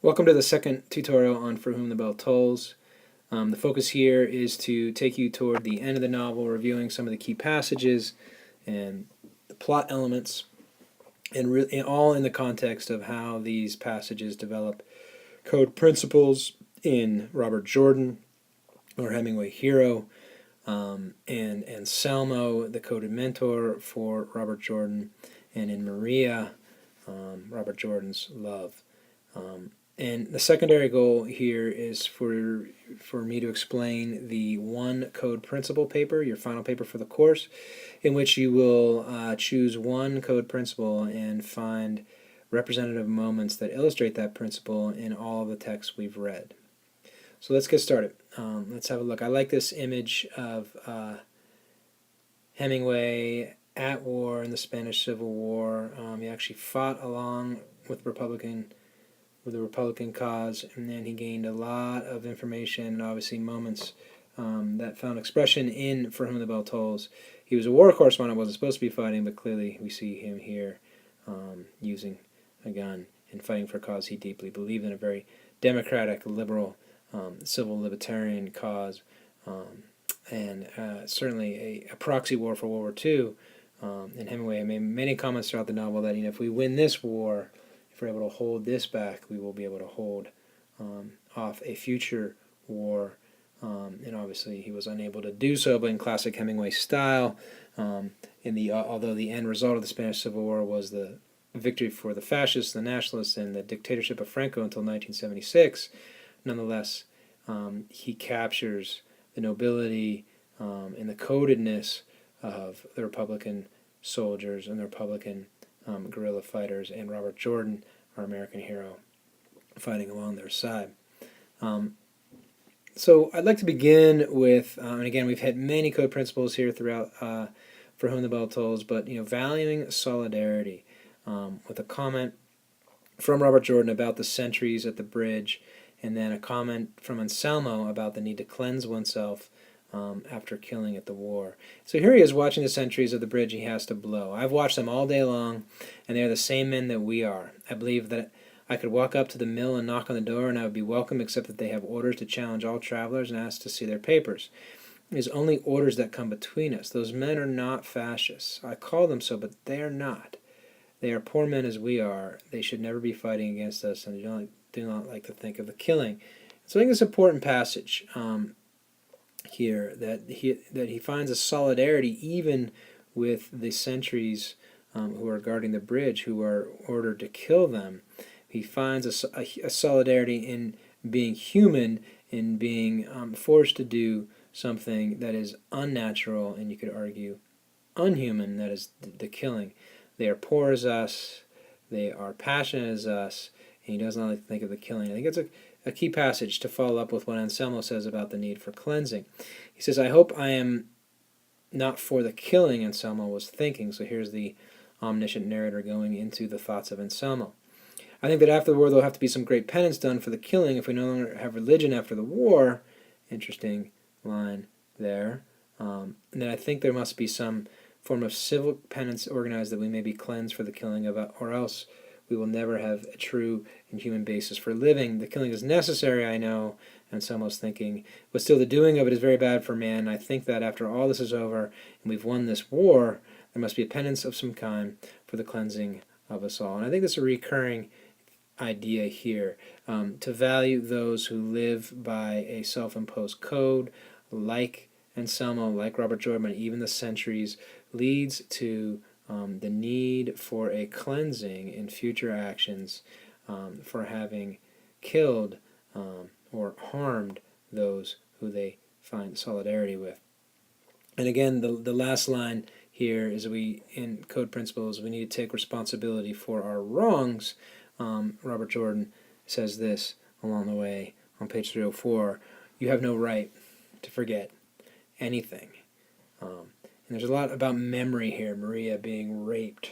Welcome to the second tutorial on For Whom the Bell Tolls. The focus here is to take you toward the end of the novel, reviewing some of the key passages and the plot elements, and all in the context of how these passages develop code principles in Robert Jordan, our Hemingway hero, and Anselmo, the coded mentor for Robert Jordan, and in Maria, Robert Jordan's love. And the secondary goal here is for me to explain the one code principle paper, your final paper for the course, in which you will choose one code principle and find representative moments that illustrate that principle in all of the texts we've read. So let's get started. Let's have a look. I like this image of Hemingway at war in the Spanish Civil War. He actually fought along with the Republican cause, and then he gained a lot of information and obviously moments that found expression in For Whom the Bell Tolls. He was a war correspondent, wasn't supposed to be fighting, but clearly we see him here using a gun and fighting for a cause he deeply believed in, a very democratic, liberal, civil libertarian cause, and certainly a proxy war for World War II. And Hemingway made many comments throughout the novel that if we win this war, if we're able to hold this back, we will be able to hold off a future war. And obviously he was unable to do so, but in classic Hemingway style, although the end result of the Spanish Civil War was the victory for the fascists, the nationalists, and the dictatorship of Franco until 1976, nonetheless, he captures the nobility and the codedness of the Republican soldiers and the Republican guerrilla fighters, and Robert Jordan, our American hero, fighting along their side. So I'd like to begin with, and again, we've had many code principles here throughout For Whom the Bell Tolls, but valuing solidarity, with a comment from Robert Jordan about the sentries at the bridge, and then a comment from Anselmo about the need to cleanse oneself after killing at the war. So here he is watching the sentries of the bridge he has to blow. I've watched them all day long, and they are the same men that we are. I believe that I could walk up to the mill and knock on the door, and I would be welcome, except that they have orders to challenge all travelers and ask to see their papers. It is only orders that come between us. Those men are not fascists. I call them so, but they are not. They are poor men as we are. They should never be fighting against us, and do not like to think of the killing. So I think it's an important passage here that he finds a solidarity even with the sentries who are guarding the bridge, who are ordered to kill them. He finds a solidarity in being human, in being forced to do something that is unnatural, and you could argue unhuman, that is the killing. They are poor as us, they are passionate as us, and he does not like to think of the killing. I think it's a key passage to follow up with what Anselmo says about the need for cleansing. He says, I hope I am not for the killing, Anselmo was thinking. So here's the omniscient narrator going into the thoughts of Anselmo. I think that after the war there will have to be some great penance done for the killing if we no longer have religion after the war. Interesting line there. And then I think there must be some form of civil penance organized that we may be cleansed for the killing of, or else we will never have a true and human basis for living. The killing is necessary, I know, Anselmo's thinking, but still the doing of it is very bad for man. I think that after all this is over and we've won this war, there must be a penance of some kind for the cleansing of us all. And I think that's a recurring idea here, to value those who live by a self-imposed code, like Anselmo, like Robert Jordan, even the sentries, leads to the need for a cleansing in future actions for having killed or harmed those who they find solidarity with. And again, the last line here is in code principles, we need to take responsibility for our wrongs. Robert Jordan says this along the way on page 304, you have no right to forget anything. And there's a lot about memory here. Maria being raped.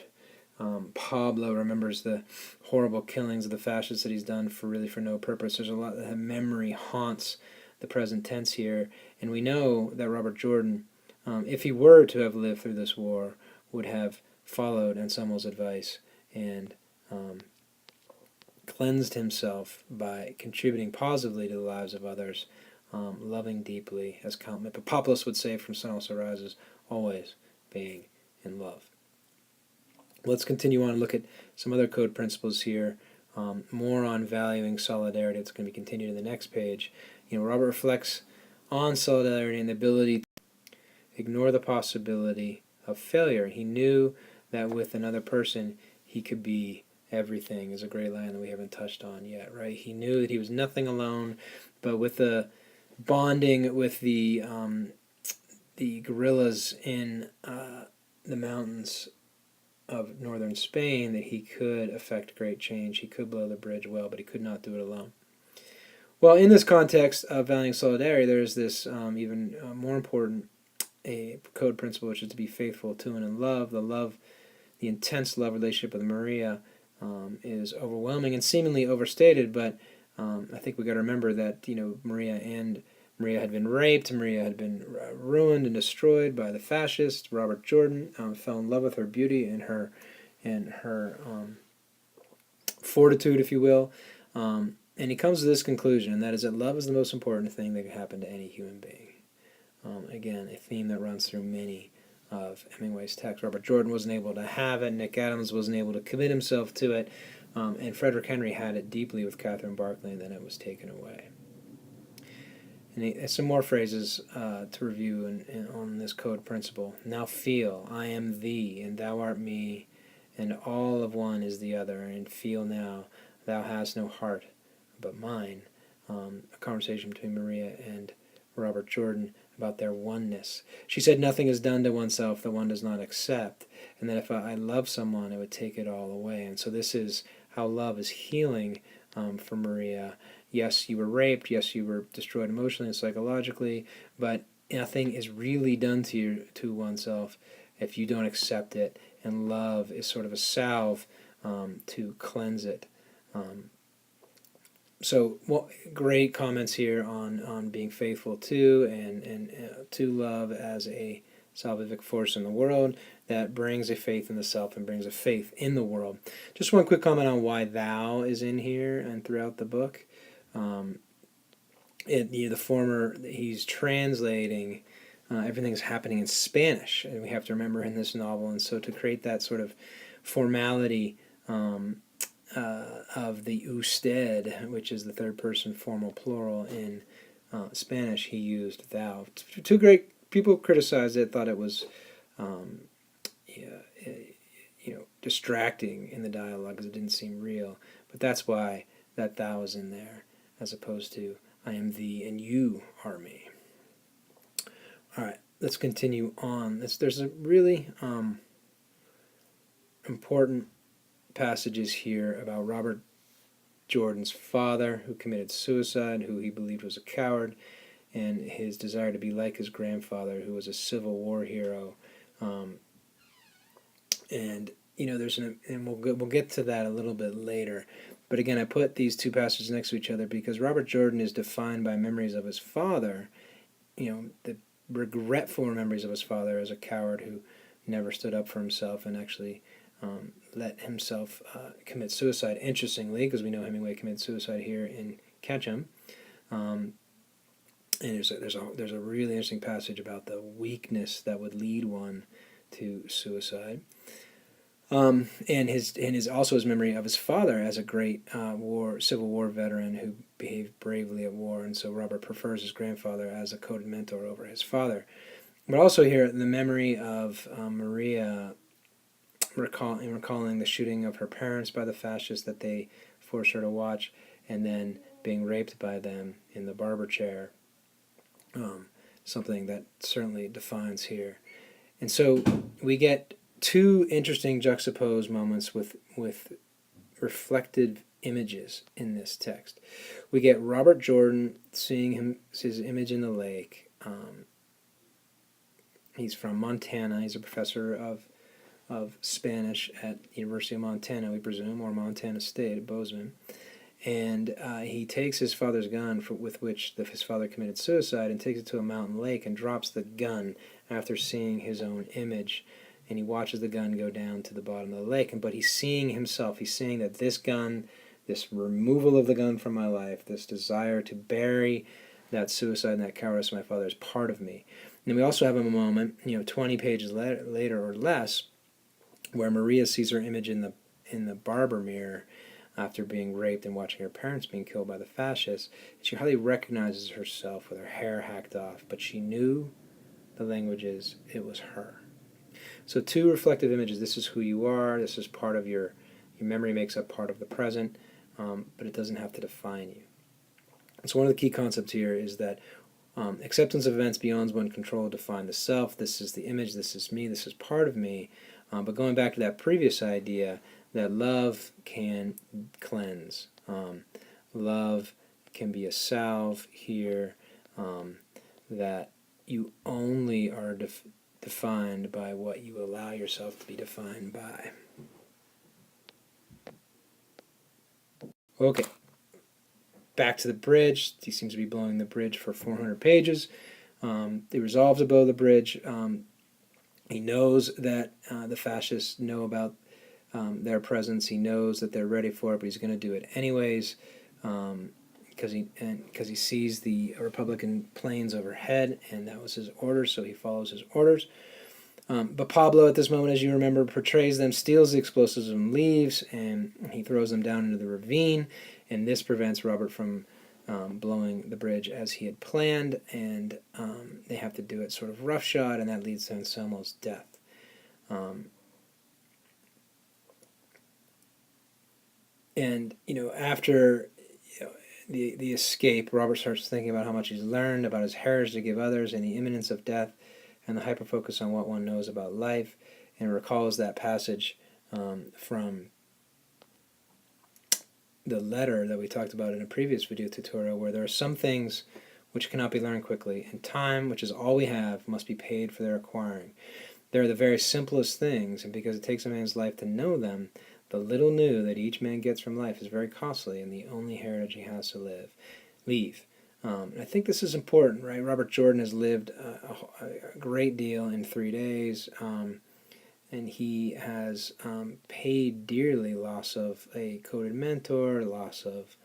Pablo remembers the horrible killings of the fascists that he's done for no purpose. There's a lot that memory haunts the present tense here. And we know that Robert Jordan, if he were to have lived through this war, would have followed Anselmo's advice and cleansed himself by contributing positively to the lives of others, loving deeply, as Count Miphilopoulos would say from Sun Also Rises, always being in love. Let's continue on and look at some other code principles here, more on valuing solidarity. It's going to be continued in the next page. Robert reflects on solidarity and the ability to ignore the possibility of failure. He knew that with another person, he could be everything, is a great line that we haven't touched on yet, right? He knew that he was nothing alone, but with the bonding with the guerrillas in the mountains of northern Spain, that he could affect great change. He could blow the bridge well, but he could not do it alone. Well, in this context of valuing solidarity, there's this even more important a code principle, which is to be faithful to and in love. The intense love relationship with Maria is overwhelming and seemingly overstated, but I think we got to remember that Maria had been raped. Maria had been ruined and destroyed by the fascists. Robert Jordan fell in love with her beauty and her fortitude, if you will. And he comes to this conclusion, and that is that love is the most important thing that can happen to any human being. Again, a theme that runs through many of Hemingway's texts. Robert Jordan wasn't able to have it. Nick Adams wasn't able to commit himself to it. And Frederick Henry had it deeply with Catherine Barclay, and then it was taken away. And some more phrases to review on this code principle. Now feel, I am thee, and thou art me, and all of one is the other. And feel now, thou hast no heart but mine. A conversation between Maria and Robert Jordan about their oneness. She said nothing is done to oneself that one does not accept, and that if I love someone, it would take it all away. And so this is how love is healing for Maria. Yes, you were raped. Yes, you were destroyed emotionally and psychologically, but nothing is really done to oneself if you don't accept it. And love is sort of a salve to cleanse it. So, great comments here on being faithful to and to love as a salvific force in the world that brings a faith in the self and brings a faith in the world. Just one quick comment on why thou is in here and throughout the book. He's translating, everything's happening in Spanish, and we have to remember in this novel, and so to create that sort of formality of the usted, which is the third person formal plural in Spanish, he used thou. Two great people criticized it, thought it was distracting in the dialogue because it didn't seem real, but that's why that thou is in there as opposed to I am thee and you are me. All right, let's continue on. There's a really important passages here about Robert Jordan's father, who committed suicide, who he believed was a coward, and his desire to be like his grandfather, who was a Civil War hero. We'll get to that a little bit later. But again, I put these two passages next to each other because Robert Jordan is defined by memories of his father, the regretful memories of his father as a coward who never stood up for himself and actually let himself commit suicide. Interestingly, because we know Hemingway committed suicide here in Ketchum, and there's a really interesting passage about the weakness that would lead one to suicide. And his also his memory of his father as a great Civil War veteran who behaved bravely at war, and so Robert prefers his grandfather as a coded mentor over his father. But also here the memory of Maria recalling the shooting of her parents by the fascists that they forced her to watch, and then being raped by them in the barber chair. Something that certainly defines here. And so we get two interesting juxtaposed moments with reflected images in this text. We get Robert Jordan seeing his image in the lake. He's from Montana. He's a professor of Spanish at University of Montana, we presume, or Montana State at Bozeman. And he takes his father's gun with which his father committed suicide and takes it to a mountain lake and drops the gun after seeing his own image. And he watches the gun go down to the bottom of the lake. But he's seeing himself. He's seeing that this gun this removal of the gun from my life, this desire to bury that suicide and that cowardice of my father is part of me. And we also have a moment, 20 pages later or less, where Maria sees her image in the barber mirror after being raped and watching her parents being killed by the fascists. She hardly recognizes herself with her hair hacked off, but she knew the language is, it was her. So two reflective images. This is who you are. This is part of your memory makes up part of the present, but it doesn't have to define you. So one of the key concepts here is that acceptance of events beyond one's control define the self. This is the image. This is me. This is part of me. But going back to that previous idea that love can cleanse. Love can be a salve here, that you only are defined by what you allow yourself to be defined by. Okay, back to the bridge. He seems to be blowing the bridge for 400 pages. He resolves to blow the bridge. He knows that the fascists know about their presence. He knows that they're ready for it, but he's going to do it anyways because he sees the Republican planes overhead, and that was his order, so he follows his orders. But Pablo, at this moment, as you remember, portrays them, steals the explosives, and leaves, and he throws them down into the ravine, and this prevents Robert from blowing the bridge as he had planned, and they have to do it sort of roughshod, and that leads to Anselmo's death. And after the escape, Robert starts thinking about how much he's learned, about his heritage to give others, and the imminence of death, and the hyper-focus on what one knows about life, and recalls that passage from the letter that we talked about in a previous video tutorial, where there are some things which cannot be learned quickly, and time, which is all we have, must be paid for their acquiring. They're the very simplest things, and because it takes a man's life to know them, the little new that each man gets from life is very costly, and the only heritage he has to leave. And I think this is important, right? Robert Jordan has lived a great deal in 3 days, and he has paid dearly loss of a coded mentor, loss of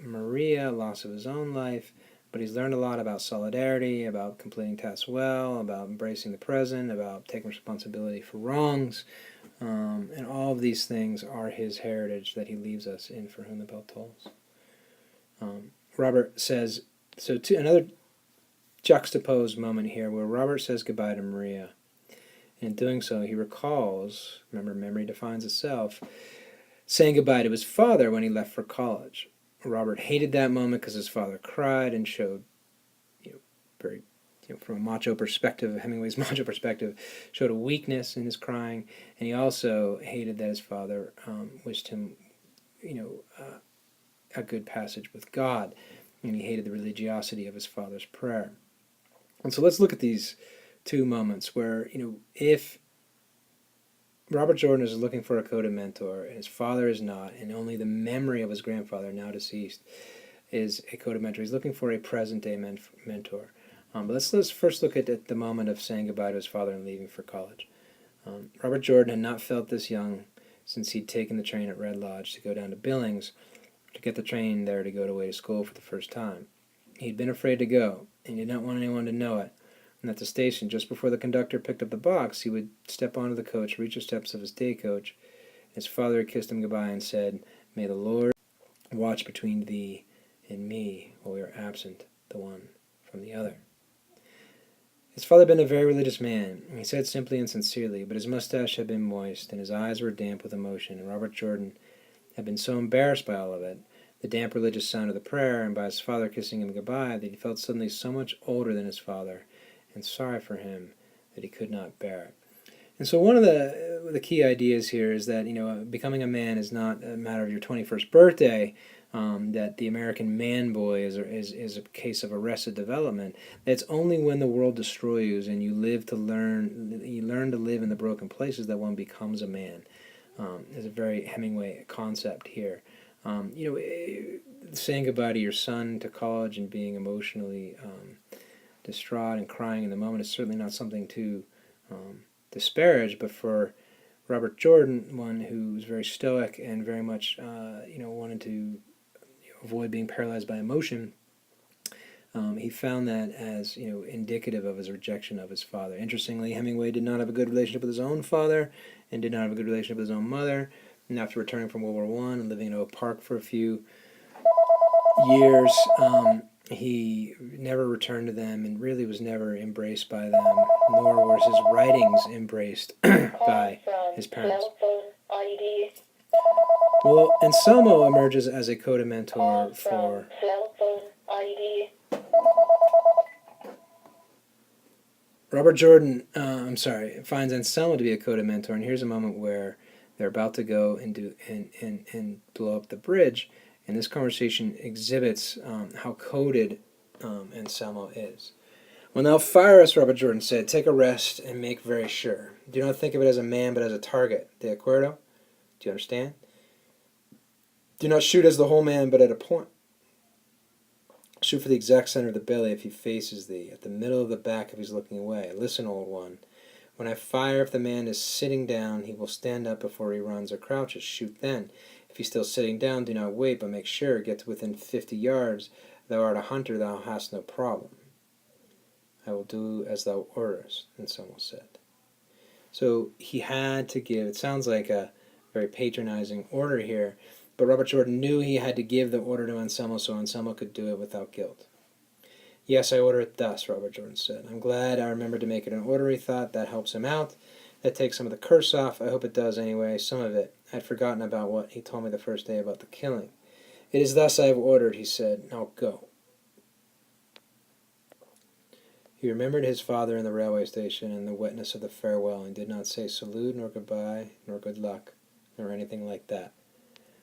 Maria, loss of his own life, but he's learned a lot about solidarity, about completing tasks well, about embracing the present, about taking responsibility for wrongs, and all of these things are his heritage that he leaves us in For Whom the Bell Tolls. Robert says, another juxtaposed moment here where Robert says goodbye to Maria. And in doing so, he recalls, remember, memory defines itself, saying goodbye to his father when he left for college. Robert hated that moment because his father cried and showed, very, from a macho perspective, Hemingway's macho perspective, showed a weakness in his crying. And he also hated that his father wished him, a good passage with God, and he hated the religiosity of his father's prayer. And so let's look at these two moments where, if Robert Jordan is looking for a coded mentor and his father is not, and only the memory of his grandfather, now deceased, is a coded mentor, he's looking for a present-day mentor. But let's first look at the moment of saying goodbye to his father and leaving for college. Robert Jordan had not felt this young since he'd taken the train at Red Lodge to go down to Billings to get the train there to go away to school for the first time. He'd been afraid to go, and he did not want anyone to know it. And at the station, just before the conductor picked up the box, he would step onto the coach, reach the steps of his day coach. His father had kissed him goodbye and said, "May the Lord watch between thee and me while we are absent, the one from the other." His father had been a very religious man. He said simply and sincerely, but his mustache had been moist, and his eyes were damp with emotion, and Robert Jordan had been so embarrassed by all of it, the damp religious sound of the prayer, and by his father kissing him goodbye, that he felt suddenly so much older than his father, and sorry for him, that he could not bear it. And so one of the key ideas here is that, becoming a man is not a matter of your 21st birthday, that the American man boy is a case of arrested development. That's only when the world destroys you and you learn to live in the broken places that one becomes a man. Is a very Hemingway concept here. Saying goodbye to your son to college and being emotionally distraught and crying in the moment is certainly not something to disparage, but for Robert Jordan, one who was very stoic and very much wanted to avoid being paralyzed by emotion, he found that as indicative of his rejection of his father. Interestingly, Hemingway did not have a good relationship with his own father and did not have a good relationship with his own mother. And after returning from World War I and living in Oak Park for a few years, he never returned to them and really was never embraced by them, nor was his writings embraced by his parents. Well, Anselmo emerges as a coda mentor for... Robert Jordan, finds Anselmo to be a coda mentor, and here's a moment where they're about to go and blow up the bridge, and this conversation exhibits how coded Anselmo is. "Well, now fire us," Robert Jordan said. "Take a rest and make very sure. Do not think of it as a man, but as a target. De acuerdo? Do you understand? Do not shoot as the whole man, but at a point. Shoot for the exact center of the belly if he faces thee, at the middle of the back if he's looking away. Listen, old one. When I fire, if the man is sitting down, he will stand up before he runs or crouches. Shoot then. If he's still sitting down, do not wait, but make sure. Get to within 50 yards. Thou art a hunter, thou hast no problem. I will do as thou orderest," Anselmo said. So he had to give, it sounds like a very patronizing order here, but Robert Jordan knew he had to give the order to Anselmo so Anselmo could do it without guilt. "Yes, I order it thus," Robert Jordan said. "I'm glad I remembered to make it an order," he thought. "That helps him out. That takes some of the curse off. I hope it does anyway, some of it. I'd forgotten about what he told me the first day about the killing. It is thus I have ordered," he said. "Now go." He remembered his father in the railway station and the wetness of the farewell, and did not say salute, nor goodbye, nor good luck, nor anything like that.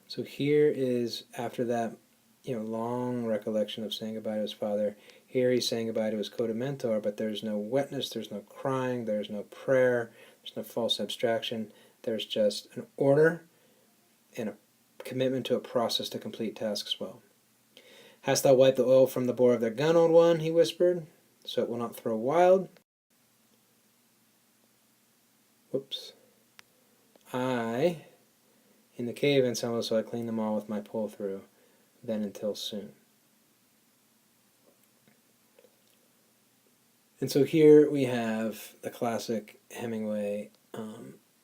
So here is, after that long recollection of saying goodbye to his father, here he's saying goodbye to his coda mentor, but there's no wetness, there's no crying, there's no prayer, there's no false abstraction, there's just an order and a commitment to a process to complete tasks well. "Hast thou wiped the oil from the bore of their gun, old one?" he whispered, "so it will not throw wild?" Whoops. "Aye. In the cave, Anselmo, so I clean them all with my pull-through. Then until soon." And so here we have the classic Hemingway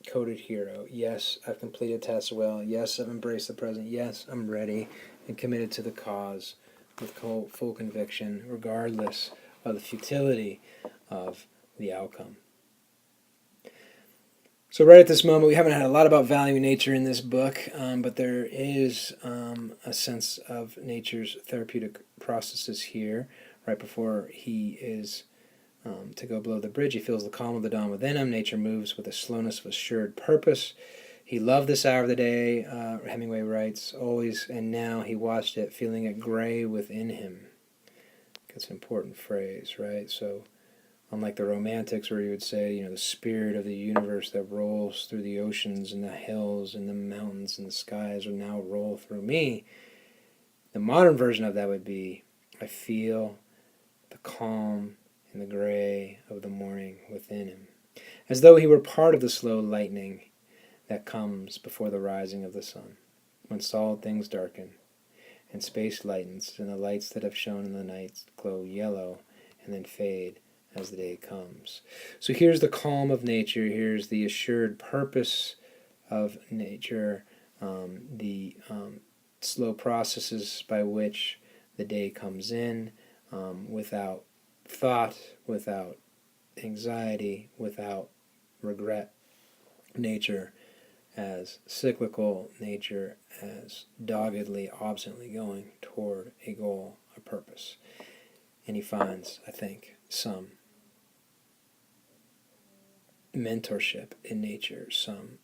coded hero. Yes, I've completed tasks well. Yes, I've embraced the present. Yes, I'm ready and committed to the cause with full conviction, regardless of the futility of the outcome. So right at this moment, we haven't had a lot about valuing nature in this book, but there is a sense of nature's therapeutic processes here. Right before he is to go below the bridge, he feels the calm of the dawn within him. Nature moves with a slowness of assured purpose. He loved this hour of the day, Hemingway writes, always, and now he watched it, feeling it gray within him. That's an important phrase, right? So unlike the Romantics, where you would say, the spirit of the universe that rolls through the oceans and the hills and the mountains and the skies will now roll through me, the modern version of that would be, I feel the calm and the gray of the morning within him, as though he were part of the slow lightning that comes before the rising of the sun, when solid things darken and space lightens and the lights that have shone in the night glow yellow and then fade as the day comes. So here's the calm of nature, here's the assured purpose of nature, the slow processes by which the day comes in, without thought, without anxiety, without regret. Nature as cyclical, nature as doggedly, obstinately going toward a goal, a purpose. And he finds, I think, some mentorship in nature, some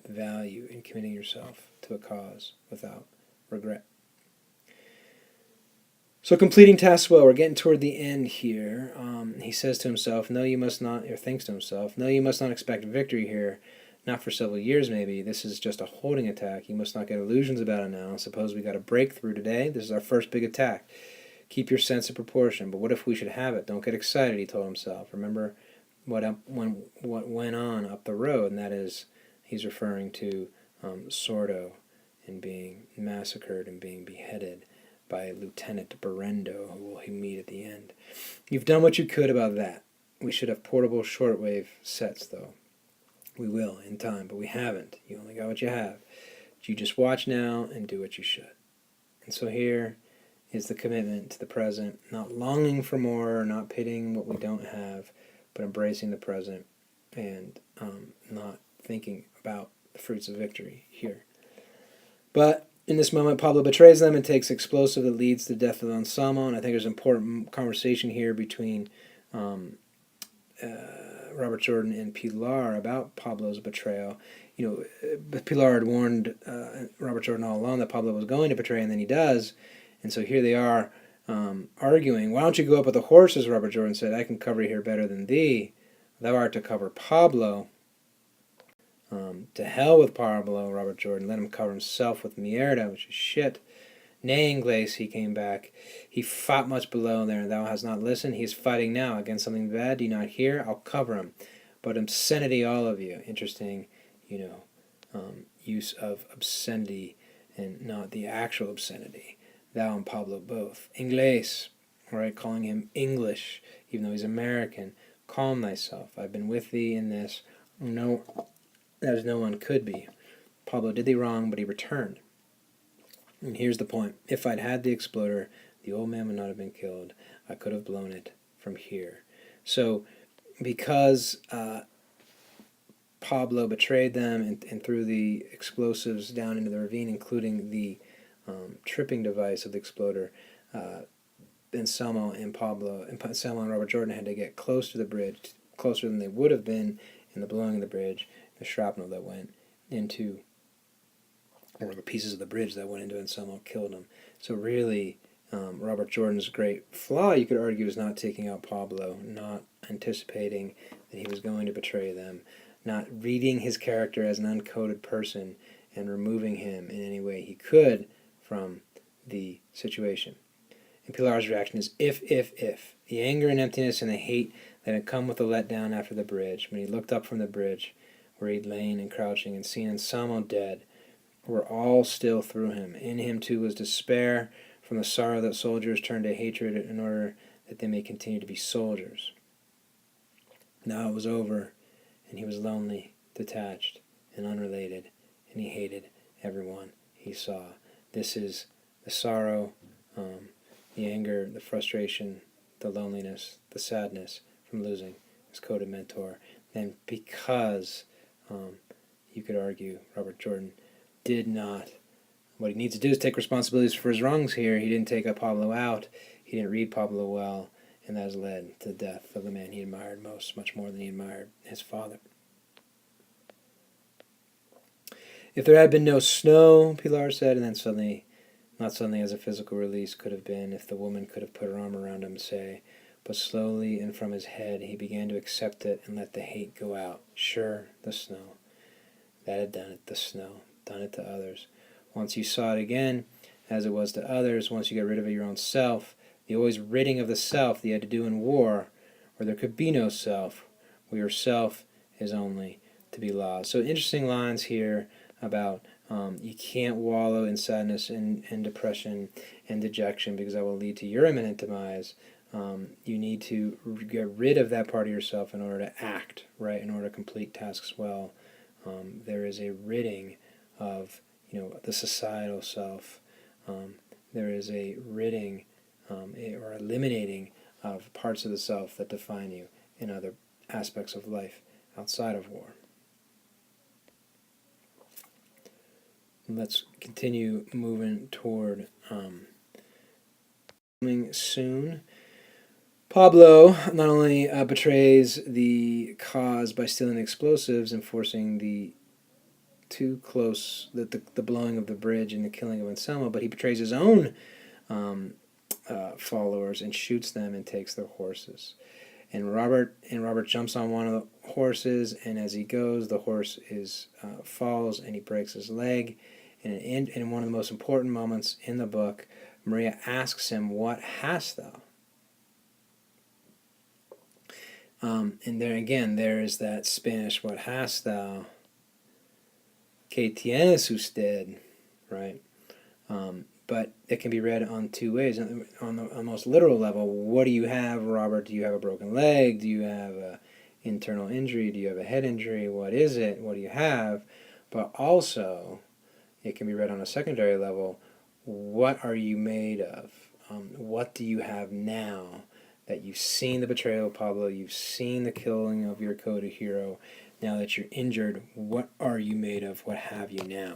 value in committing yourself to a cause without regret. So completing tasks well, we're getting toward the end here. He says to himself, no, you must not, or thinks to himself, no, you must not expect victory here, not for several years maybe. This is just a holding attack. You must not get illusions about it now. Suppose we got a breakthrough today. This is our first big attack. Keep your sense of proportion. But what if we should have it? Don't get excited, he told himself. Remember what went on up the road, and that is he's referring to Sordo and being massacred and being beheaded by Lieutenant Berendo, who will he meet at the end. You've done what you could about that. We should have portable shortwave sets, though. We will in time, but we haven't. You only got what you have. You just watch now and do what you should. And so here is the commitment to the present, not longing for more, not pitying what we don't have, but embracing the present and not thinking about the fruits of victory here. But in this moment, Pablo betrays them and takes explosive that leads to the death of Anselmo, and I think there's an important conversation here between Robert Jordan and Pilar about Pablo's betrayal. Pilar had warned Robert Jordan all along that Pablo was going to betray, and then he does. And so here they are arguing. Why don't you go up with the horses, Robert Jordan said. I can cover here better than thee. Thou art to cover Pablo. To hell with Pablo, Robert Jordan. Let him cover himself with mierda, which is shit. Nay, Inglés, he came back. He fought much below there, and thou hast not listened. He is fighting now against something bad. Do you not hear? I'll cover him. But obscenity, all of you. Interesting, use of obscenity and not the actual obscenity. Thou and Pablo both. Inglés, right, calling him English, even though he's American. Calm thyself. I've been with thee in this. No, as no one could be. Pablo did thee wrong, but he returned. And here's the point. If I'd had the exploder, the old man would not have been killed. I could have blown it from here. So, because Pablo betrayed them and threw the explosives down into the ravine, including the tripping device of the exploder, Anselmo and Robert Jordan had to get close to the bridge, closer than they would have been in the blowing of the bridge, the shrapnel that went into, or the pieces of the bridge that went into Anselmo killed him. So really, Robert Jordan's great flaw, you could argue, is not taking out Pablo, not anticipating that he was going to betray them, not reading his character as an uncoded person and removing him in any way he could from the situation. And Pilar's reaction is if. The anger and emptiness and the hate that had come with the letdown after the bridge, when he looked up from the bridge where he'd lain and crouching and seen Anselmo dead, were all still through him. In him, too, was despair from the sorrow that soldiers turn to hatred in order that they may continue to be soldiers. Now it was over, and he was lonely, detached, and unrelated, and he hated everyone he saw. This is the sorrow, the anger, the frustration, the loneliness, the sadness from losing his coded mentor. And because, you could argue, Robert Jordan did not, what he needs to do is take responsibilities for his wrongs here. He didn't take Pablo out, he didn't read Pablo well, and that has led to the death of the man he admired most, much more than he admired his father. If there had been no snow, Pilar said, and then suddenly, not suddenly as a physical release could have been, if the woman could have put her arm around him and say, but slowly and from his head he began to accept it and let the hate go out. Sure, the snow. That had done it, the snow. Done it to others. Once you saw it again, as it was to others, once you got rid of your own self, the always ridding of the self that you had to do in war, where there could be no self, where your self is only to be lost. So interesting lines here about you can't wallow in sadness and depression and dejection because that will lead to your imminent demise. You need to get rid of that part of yourself in order to act, right, in order to complete tasks well. There is a ridding of the societal self. There is a ridding or eliminating of parts of the self that define you in other aspects of life outside of war. Let's continue moving toward coming soon. Pablo not only betrays the cause by stealing the explosives and forcing the blowing of the bridge and the killing of Anselmo, but he betrays his own followers and shoots them and takes their horses. And Robert jumps on one of the horses, and as he goes, the horse falls and he breaks his leg. And in one of the most important moments in the book, Maria asks him, "What hast thou?" And there again, there is that Spanish, what hast thou? Que tienes usted, right? But it can be read on two ways. On the most literal level, what do you have, Robert? Do you have a broken leg? Do you have an internal injury? Do you have a head injury? What is it? What do you have? But also, it can be read on a secondary level. What are you made of? What do you have now that you've seen the betrayal of Pablo, you've seen the killing of your coded hero, now that you're injured, what are you made of? What have you now?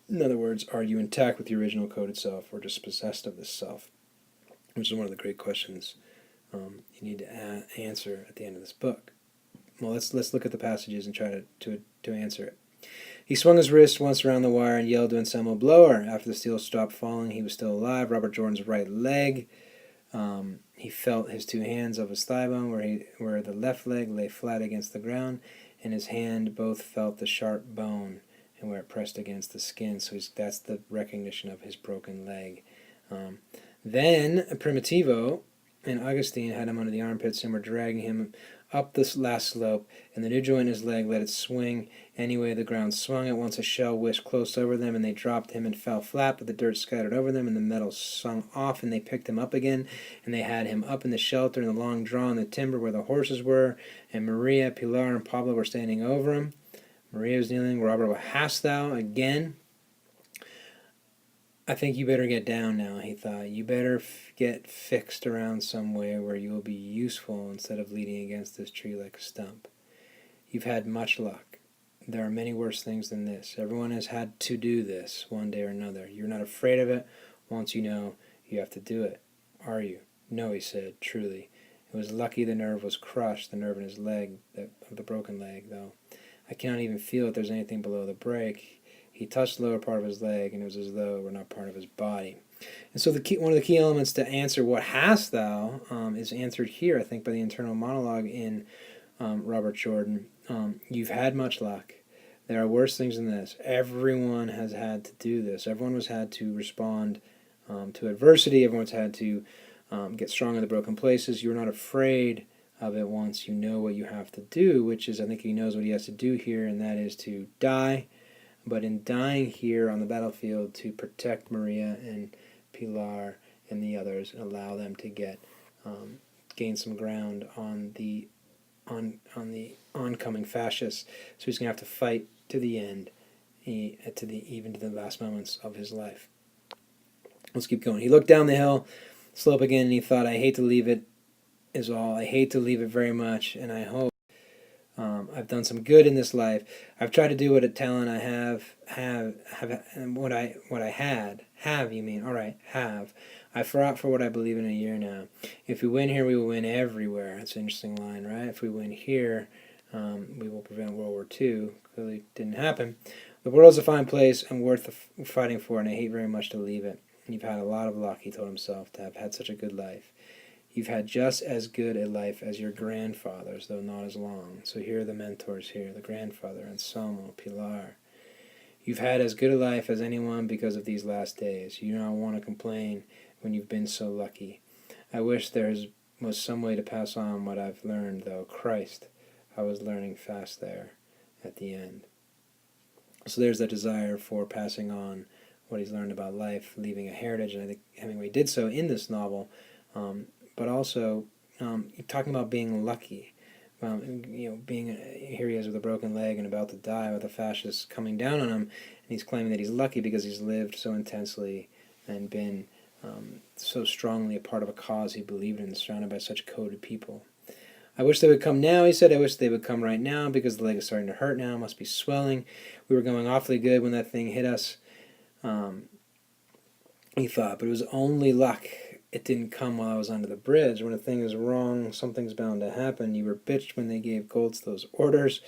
In other words, are you intact with your original coded self or just possessed of this self? Which is one of the great questions you need to answer at the end of this book. Well, let's look at the passages and try to answer it. He swung his wrist once around the wire and yelled to Anselmo, "Blower!" After the steel stopped falling, he was still alive. Robert Jordan's right leg. He felt his two hands of his thigh bone where the left leg lay flat against the ground, and his hand both felt the sharp bone and where it pressed against the skin. So that's the recognition of his broken leg. Then Primitivo and Augustine had him under the armpits and were dragging him up this last slope, and the new joint in his leg let it swing any way the ground swung. At once a shell whisked close over them, and they dropped him and fell flat, but the dirt scattered over them, and the metal sung off, and they picked him up again, and they had him up in the shelter in the long draw in the timber where the horses were, and Maria, Pilar, and Pablo were standing over him. Maria was kneeling. Robert, what hast thou? Again. I think you better get down now, he thought. You better get fixed around some way where you will be useful instead of leaning against this tree like a stump. You've had much luck. There are many worse things than this. Everyone has had to do this one day or another. You're not afraid of it. Once you know, you have to do it. Are you? No, he said, truly. It was lucky the nerve was crushed, the nerve in his leg, the broken leg, though. I cannot even feel if there's anything below the break. He touched the lower part of his leg, and it was as though it were not part of his body. And so one of the key elements to answer what hast thou is answered here, I think, by the internal monologue in Robert Jordan. You've had much luck. There are worse things than this. Everyone has had to do this. Everyone has had to respond to adversity. Everyone's had to get strong in the broken places. You're not afraid of it once you know what you have to do, which is, I think he knows what he has to do here, and that is to die. But in dying here on the battlefield, to protect Maria and Pilar and the others and allow them to gain some ground on the oncoming fascists. So he's going to have to fight to the end, even to the last moments of his life. Let's keep going. He looked down the hill slope again, and he thought, I hate to leave it is all. I hate to leave it very much, and I hope I've done some good in this life. I've tried to do what a talent I have, and what I had. Have, you mean? All right, have. I fought for what I believe in a year now. If we win here, we will win everywhere. That's an interesting line, right? If we win here, we will prevent World War II. Clearly didn't happen. The world's a fine place and worth fighting for, and I hate very much to leave it. And you've had a lot of luck, he told himself, to have had such a good life. You've had just as good a life as your grandfathers, though not as long. So here are the mentors here, the grandfather, Anselmo, Pilar. You've had as good a life as anyone because of these last days. You don't want to complain when you've been so lucky. I wish there was some way to pass on what I've learned, though. Christ, I was learning fast there at the end. So there's that desire for passing on what he's learned about life, leaving a heritage, and I think Hemingway did so in this novel. But also talking about being lucky, being here he is with a broken leg and about to die with the fascists coming down on him, and he's claiming that he's lucky because he's lived so intensely and been so strongly a part of a cause he believed in, surrounded by such coded people. I wish they would come now, he said. I wish they would come right now because the leg is starting to hurt now, must be swelling. We were going awfully good when that thing hit us, he thought, but it was only luck. It didn't come while I was under the bridge. When a thing is wrong, something's bound to happen. You were bitched when they gave Goltz those orders.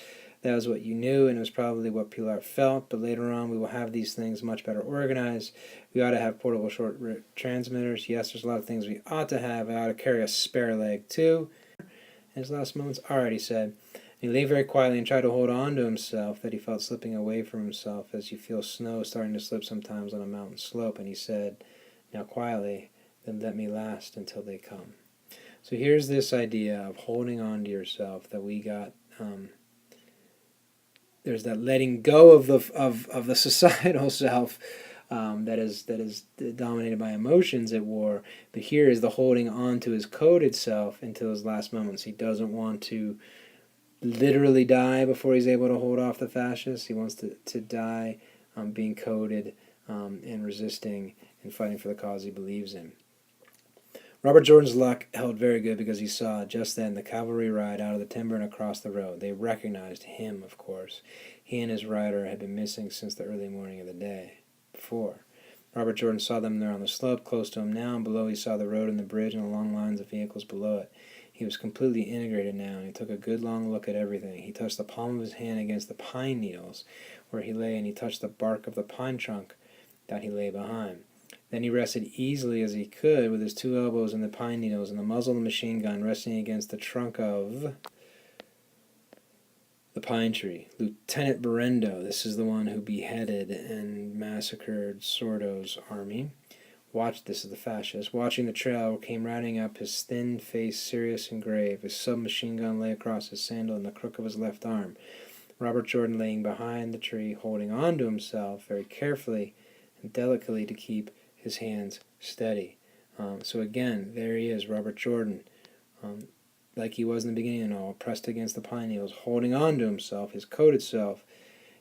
That was what you knew, and it was probably what Pilar felt. But later on, we will have these things much better organized. We ought to have portable short transmitters. Yes, there's a lot of things we ought to have. I ought to carry a spare leg, too. In his last moments, all right, he said. And he lay very quietly and tried to hold on to himself, that he felt slipping away from himself, as you feel snow starting to slip sometimes on a mountain slope. And he said, now quietly, then let me last until they come. So here's this idea of holding on to yourself that we got. There's that letting go of the societal self that is dominated by emotions at war. But here is the holding on to his coded self until his last moments. He doesn't want to literally die before he's able to hold off the fascists. He wants to die being coded and resisting and fighting for the cause he believes in. Robert Jordan's luck held very good because he saw just then the cavalry ride out of the timber and across the road. They recognized him, of course. He and his rider had been missing since the early morning of the day before. Robert Jordan saw them there on the slope, close to him now, and below he saw the road and the bridge and the long lines of vehicles below it. He was completely integrated now, and he took a good long look at everything. He touched the palm of his hand against the pine needles where he lay, and he touched the bark of the pine trunk that he lay behind. Then he rested easily as he could with his two elbows in the pine needles and the muzzle of the machine gun resting against the trunk of the pine tree. Lieutenant Berendo, this is the one who beheaded and massacred Sordo's army. This is the fascist. Watching the trail, came riding up, his thin face serious and grave. His submachine gun lay across his sandal in the crook of his left arm. Robert Jordan laying behind the tree, holding on to himself very carefully and delicately to keep his hands steady. So again, there he is, Robert Jordan, like he was in the beginning and all, pressed against the pine needles, holding on to himself, his coded self.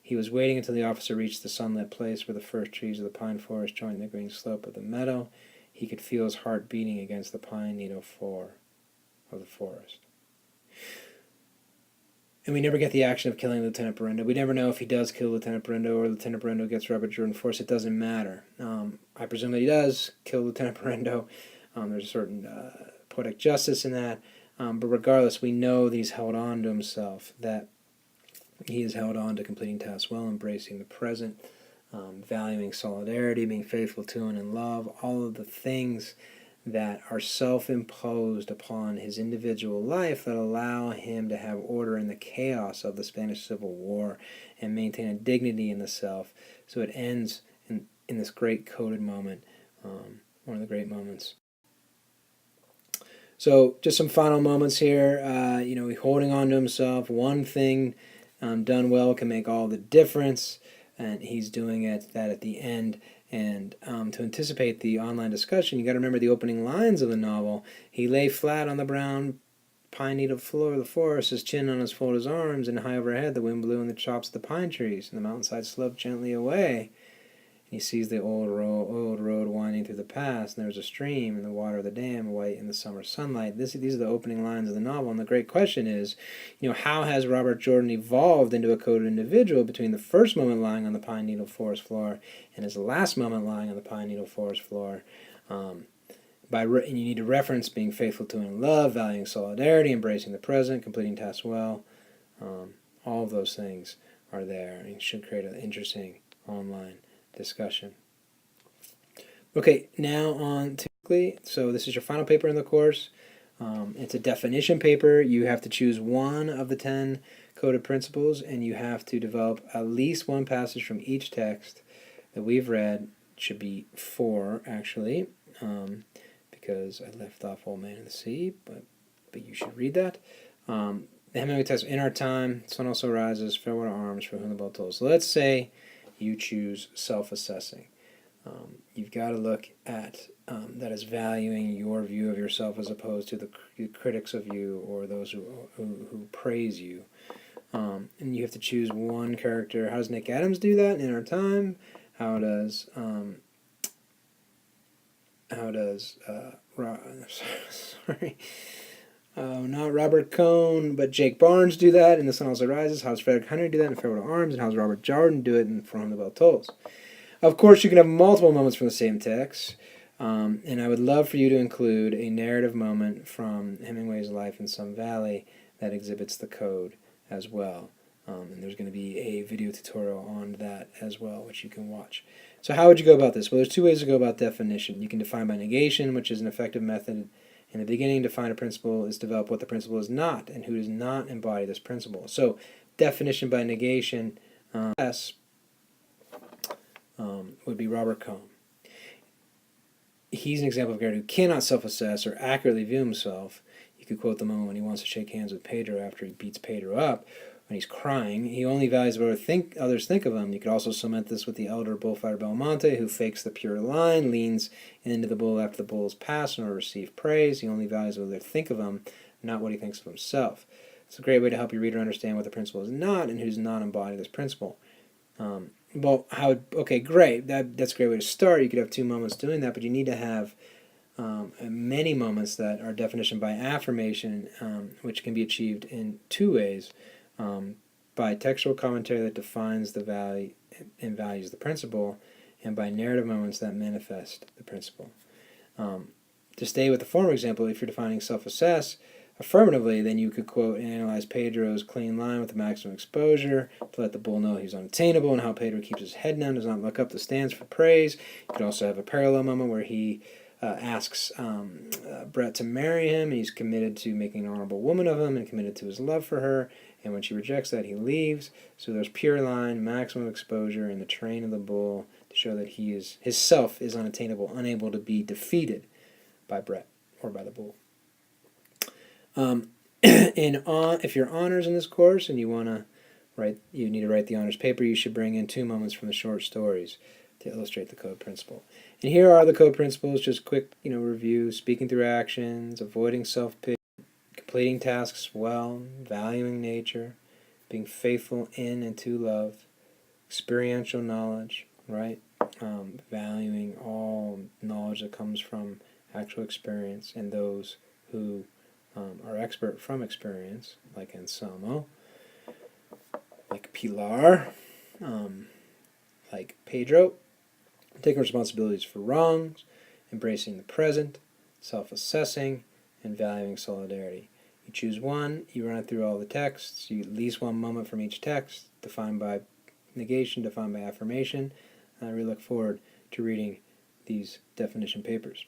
He was waiting until the officer reached the sunlit place where the first trees of the pine forest joined the green slope of the meadow. He could feel his heart beating against the pine needle floor of the forest. And we never get the action of killing Lieutenant Berendo. We never know if he does kill Lieutenant Berendo or Lieutenant Berendo gets Robert Jordan forced. It doesn't matter. I presume that he does kill Lieutenant Berendo. There's a certain poetic justice in that. But regardless, we know that he's held on to himself, that he is held on to completing tasks well, embracing the present, valuing solidarity, being faithful to and in love, all of the things that are self-imposed upon his individual life that allow him to have order in the chaos of the Spanish Civil War and maintain a dignity in the self. So it ends in this great coded moment, one of the great moments. So just some final moments here. Holding on to himself. One thing done well can make all the difference, and he's doing that at the end. And to anticipate the online discussion, you got to remember the opening lines of the novel. He lay flat on the brown pine needle floor of the forest, his chin on his folded arms, and high overhead the wind blew in the tops of the pine trees, and the mountainside sloped gently away. And he sees the old road winding through the pass, and there was a stream, and the water of the dam white in the summer sunlight. These are the opening lines of the novel, and the great question is, how has Robert Jordan evolved into a coded individual between the first moment lying on the pine needle forest floor and his last moment lying on the pine needle forest floor? And you need to reference being faithful to and in love, valuing solidarity, embracing the present, completing tasks well. All of those things are there, and should create an interesting online discussion. Okay, now on to so this is your final paper in the course. It's a definition paper. You have to choose one of the 10 coded principles, and you have to develop at least one passage from each text that we've read. It should be 4 actually, because I left off Old Man in the Sea, but you should read that. The Hemingway text, In Our Time, Sun Also Rises, Farewell to Arms, For Whom the Bell Tolls. So let's say you choose self-assessing. You've got to look at that as valuing your view of yourself as opposed to the critics of you or those who praise you. And you have to choose one character. How does Nick Adams do that in Our Time? How does not Robert Cohn, but Jake Barnes do that in The Sun Also Rises? How does Frederick Henry do that in Farewell to Arms? And how does Robert Jordan do it in For Whom the Bell Tolls? Of course, you can have multiple moments from the same text, and I would love for you to include a narrative moment from Hemingway's life in Sun Valley that exhibits the code as well. And there's going to be a video tutorial on that as well, which you can watch. So how would you go about this? Well, there's 2 ways to go about definition. You can define by negation, which is an effective method. In the beginning, define a principle is develop what the principle is not and who does not embody this principle. So definition by negation would be Robert Cohn. He's an example of a character who cannot self-assess or accurately view himself could quote the moment when he wants to shake hands with Pedro after he beats Pedro up, when he's crying. He only values what others think of him. You could also cement this with the elder bullfighter Belmonte, who fakes the pure line, leans into the bull after the bull is passed in order to receive praise. He only values what others think of him, not what he thinks of himself. It's a great way to help your reader understand what the principle is not and who's not embodied this principle. Okay, great. That's a great way to start. You could have 2 moments doing that, but you need to have many moments that are definition by affirmation, which can be achieved in 2 ways. By textual commentary that defines the value and values the principle, and by narrative moments that manifest the principle. To stay with the former example, if you're defining self-assess affirmatively, then you could quote and analyze Pedro's clean line with the maximum exposure to let the bull know he's unattainable, and how Pedro keeps his head down, does not look up the stands for praise. You could also have a parallel moment where he asks Brett to marry him, and he's committed to making an honorable woman of him and committed to his love for her, and when she rejects that, he leaves. So there's pure line, maximum exposure, and the terrain of the bull to show that his self is unattainable, unable to be defeated by Brett or by the bull. If you're honors in this course and you need to write the honors paper, you should bring in 2 moments from the short stories to illustrate the code principle. And here are the code principles, just quick review: speaking through actions, avoiding self-pity, completing tasks well, valuing nature, being faithful in and to love, experiential knowledge, right? Valuing all knowledge that comes from actual experience and those who are expert from experience, like Anselmo, like Pilar, like Pedro. Taking responsibilities for wrongs, embracing the present, self-assessing, and valuing solidarity. You choose one, you run it through all the texts, you at least 1 moment from each text, defined by negation, defined by affirmation. I really look forward to reading these definition papers.